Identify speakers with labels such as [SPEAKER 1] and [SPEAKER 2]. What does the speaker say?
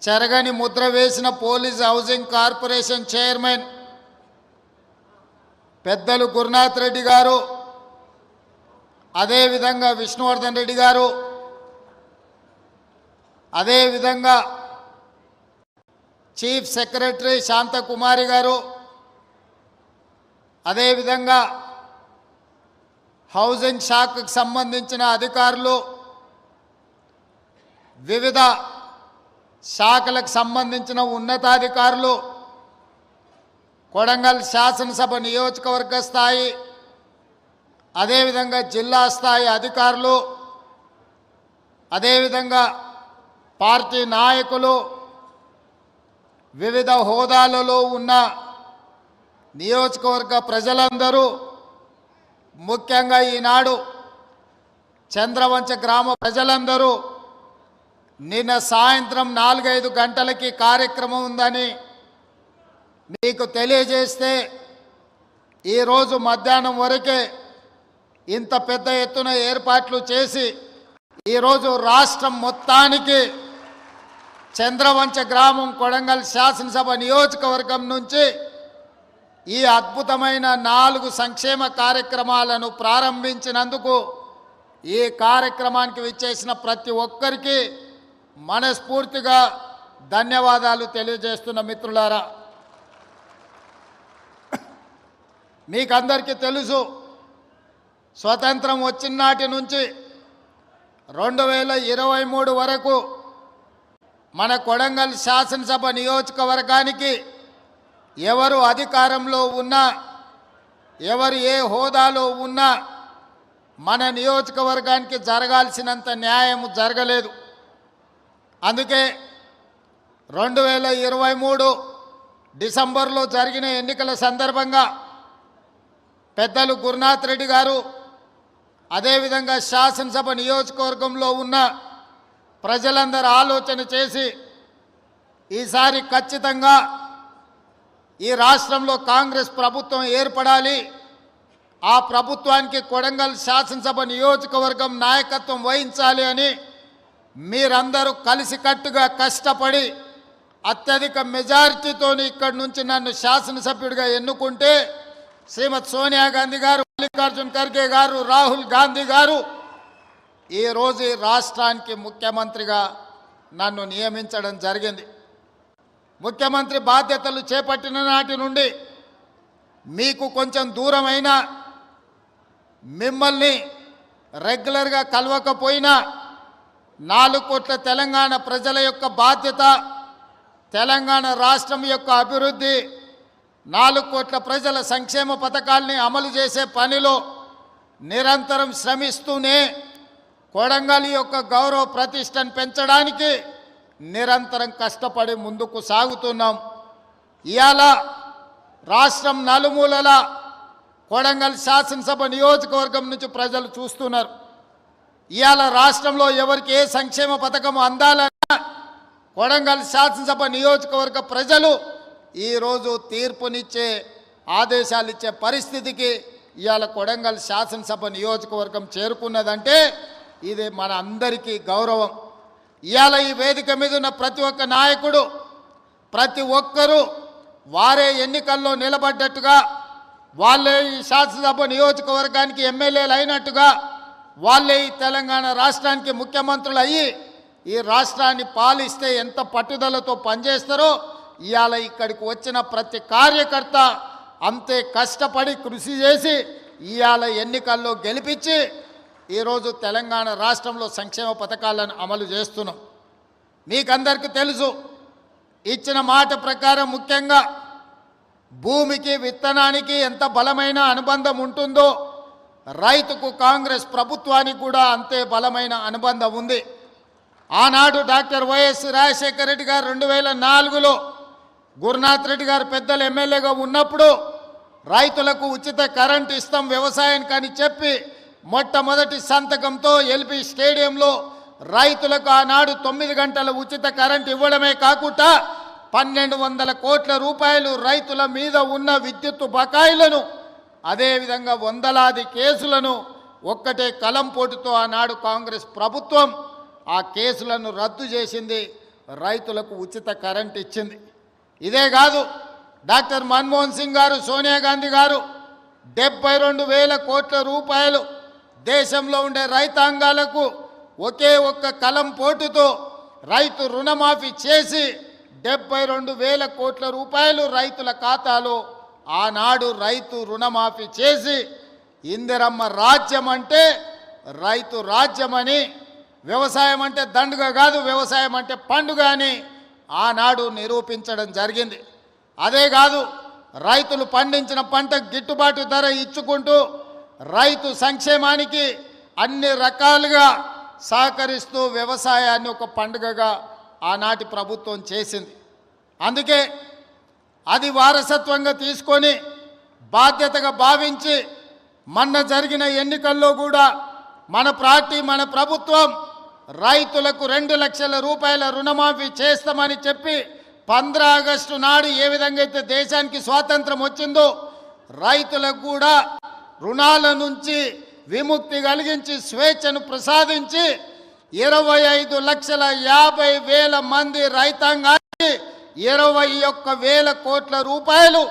[SPEAKER 1] చెరగని ముద్ర వేసిన police housing corporation chairman పెద్దలు గురునాథ్ రెడ్డి గారు, అదేవిధంగా విష్ణువర్ధన్ రెడ్డి గారు, అదేవిధంగా చీఫ్ సెక్రటరీ శాంతకుమారి గారు, అదేవిధంగా హౌసింగ్ శాఖకు సంబంధించిన అధికారులు, వివిధ శాఖలకు సంబంధించిన ఉన్నతాధికారులు, కొడంగల్ శాసనసభ నియోజకవర్గ స్థాయి, అదేవిధంగా జిల్లా స్థాయి అధికారులు, అదేవిధంగా పార్టీ నాయకులు, వివిధ హోదాలలో ఉన్న నియోజకవర్గ ప్రజలందరూ, ముఖ్యంగా ఈనాడు చంద్రవంచ గ్రామ ప్రజలందరూ నిన్న సాయంత్రం 4-5 గంటలకి కార్యక్రమం ఉందని మీకు తెలియజేస్తే ఈరోజు మధ్యాహ్నం వరకే ఇంత పెద్ద ఎత్తున ఏర్పాట్లు చేసి ఈరోజు రాష్ట్రం మొత్తానికి చంద్రవంచ గ్రామం కొడంగల్ శాసనసభ నియోజకవర్గం నుంచి ఈ అద్భుతమైన 4 సంక్షేమ కార్యక్రమాలను ప్రారంభించినందుకు ఈ కార్యక్రమానికి విచ్చేసిన ప్రతి ఒక్కరికి మనస్ఫూర్తిగా ధన్యవాదాలు తెలియజేస్తున్న మిత్రులారా, మీకందరికీ తెలుసు స్వతంత్రం వచ్చినాటి నుంచి 2023 వరకు మన కొడంగల్ శాసనసభ నియోజకవర్గానికి ఎవరు అధికారంలో ఉన్నా, ఎవరు ఏ హోదాలో ఉన్నా మన నియోజకవర్గానికి జరగాల్సినంత న్యాయం జరగలేదు. అందుకే 2023 డిసెంబర్లో జరిగిన ఎన్నికల సందర్భంగా పెద్దలు గురునాథ్ రెడ్డి గారు, అదేవిధంగా శాసనసభ నియోజకవర్గంలో ఉన్న ప్రజలందరూ ఆలోచన చేసి ఈసారి ఖచ్చితంగా ఈ రాష్ట్రంలో కాంగ్రెస్ ప్రభుత్వం ఏర్పడాలి, ఆ ప్రభుత్వానికి కొడంగల్ శాసనసభ నియోజకవర్గం నాయకత్వం వహించాలి అని మీరందరూ కలిసికట్టుగా కష్టపడి అత్యధిక మెజారిటీతో ఇక్కడి నుంచి నన్ను శాసనసభ్యుడిగా ఎన్నుకుంటే శ్రీమతి సోనియా గాంధీ గారు, మల్లికార్జున్ ఖర్గే గారు, రాహుల్ గాంధీ గారు ఈరోజు ఈ రాష్ట్రానికి ముఖ్యమంత్రిగా నన్ను నియమించడం జరిగింది. ముఖ్యమంత్రి బాధ్యతలు చేపట్టిన నాటి నుండి మీకు కొంచెం దూరమైన, మిమ్మల్ని రెగ్యులర్గా కలవకపోయినా 4 కోట్ల తెలంగాణ ప్రజల యొక్క బాధ్యత, తెలంగాణ రాష్ట్రం యొక్క అభివృద్ధి, 4 కోట్ల ప్రజల సంక్షేమ పథకాల్ని అమలు చేసే పనిలో నిరంతరం శ్రమిస్తూనే కొడంగల్ యొక్క గౌరవ ప్రతిష్టను పెంచడానికి నిరంతరం కష్టపడి ముందుకు సాగుతున్నాం. ఇవాళ రాష్ట్రం నలుమూలల కొడంగల్ శాసనసభ నియోజకవర్గం నుంచి ప్రజలు చూస్తున్నారు. ఇవాళ రాష్ట్రంలో ఎవరికి ఏ సంక్షేమ పథకం అందాలన్నా కొడంగల్ శాసనసభ నియోజకవర్గ ప్రజలు ఈరోజు తీర్పునిచ్చే, ఆదేశాలు ఇచ్చే పరిస్థితికి ఇవాళ కొడంగల్ శాసనసభ నియోజకవర్గం చేరుకున్నదంటే ఇది మన అందరికీ గౌరవం. ఇవాళ ఈ వేదిక మీద ఉన్న ప్రతి ఒక్క నాయకుడు, ప్రతి ఒక్కరూ వారే ఎన్నికల్లో నిలబడ్డట్టుగా, వాళ్ళే ఈ శాసనసభ నియోజకవర్గానికి ఎమ్మెల్యేలు అయినట్టుగా, వాళ్ళే ఈ తెలంగాణ రాష్ట్రానికి ముఖ్యమంత్రులు అయ్యి ఈ రాష్ట్రాన్ని పాలిస్తే ఎంత పట్టుదలతో పనిచేస్తారో ఇవాళ ఇక్కడికి వచ్చిన ప్రతి కార్యకర్త అంతే కష్టపడి కృషి చేసి ఇవాళ ఎన్నికల్లో గెలిపించి ఈరోజు తెలంగాణ రాష్ట్రంలో సంక్షేమ పథకాలను అమలు చేస్తున్నాం. మీకందరికీ తెలుసు, ఇచ్చిన మాట ప్రకారం ముఖ్యంగా భూమికి, విత్తనానికి ఎంత బలమైన అనుబంధం ఉంటుందో రైతుకు కాంగ్రెస్ ప్రభుత్వానికి కూడా అంతే బలమైన అనుబంధం ఉంది. ఆనాడు డాక్టర్ వైఎస్ రాజశేఖర రెడ్డి గారు 2004లో గురునాథ్ రెడ్డి గారు పెద్దలు ఎమ్మెల్యేగా ఉన్నప్పుడు రైతులకు ఉచిత కరెంటు ఇస్తాం వ్యవసాయానికి అని చెప్పి మొట్టమొదటి సంతకంతో ఎల్పి స్టేడియంలో రైతులకు ఆనాడు 9 గంటల ఉచిత కరెంటు ఇవ్వడమే కాకుండా 1200 కోట్ల రూపాయలు రైతుల మీద ఉన్న విద్యుత్ బకాయిలను, అదేవిధంగా వందలాది కేసులను ఒక్కటే కలంపోటుతో ఆనాడు కాంగ్రెస్ ప్రభుత్వం ఆ కేసులను రద్దు చేసింది. రైతులకు ఉచిత కరెంట్ ఇచ్చింది. ఇదే కాదు, డాక్టర్ మన్మోహన్ సింగ్ గారు, సోనియా గాంధీ గారు 72,000 కోట్ల రూపాయలు దేశంలో ఉండే రైతాంగాలకు ఒకే ఒక్క కలం పోటుతో రైతు రుణమాఫీ చేసి 72,000 కోట్ల రూపాయలు రైతుల ఖాతాలో ఆనాడు రైతు రుణమాఫీ చేసి ఇందిరమ్మ రాజ్యం అంటే రైతు రాజ్యమని, వ్యవసాయం అంటే దండుగ కాదు, వ్యవసాయం అంటే పండుగ అని ఆనాడు నిరూపించడం జరిగింది. అదే కాదు, రైతులు పండించిన పంటకు గిట్టుబాటు ధర ఇచ్చుకుంటూ రైతు సంక్షేమానికి అన్ని రకాలుగా సహకరిస్తూ వ్యవసాయాన్ని ఒక పండుగగా ఆనాటి ప్రభుత్వం చేసింది. అందుకే అది వారసత్వంగా తీసుకొని బాధ్యతగా భావించి మొన్న జరిగిన ఎన్నికల్లో కూడా మన పార్టీ, మన ప్రభుత్వం రైతులకు 2 లక్షల రూపాయల రుణమాఫీ చేస్తామని చెప్పి 15 ఆగస్టు నాడు ఏ విధంగా అయితే దేశానికి స్వాతంత్రం వచ్చిందో రైతులకు కూడా రుణాల నుంచి విముక్తి కలిగించి స్వేచ్ఛను ప్రసాదించి 25,50,000 మంది రైతాంగానికి 21,000 కోట్ల రూపాయలు